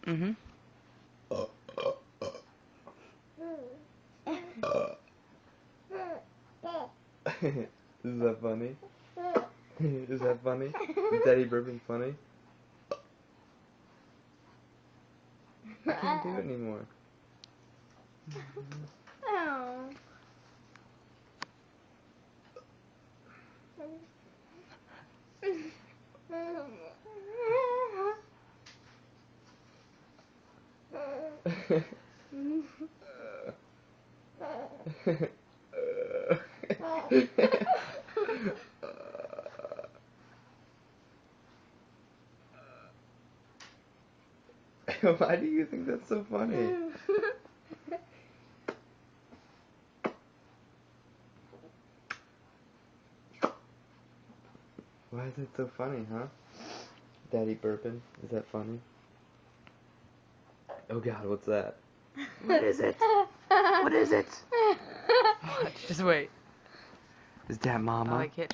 Mm-hmm. Is that funny? Is that funny? Is Daddy burping funny? I can't do it anymore. Oh. Why do you think that's so funny? Why is it so funny, huh? Daddy burping? Is that funny? Oh God, what's that? What is it? What is it? Watch. Just wait. Is that Mama? Oh, I can't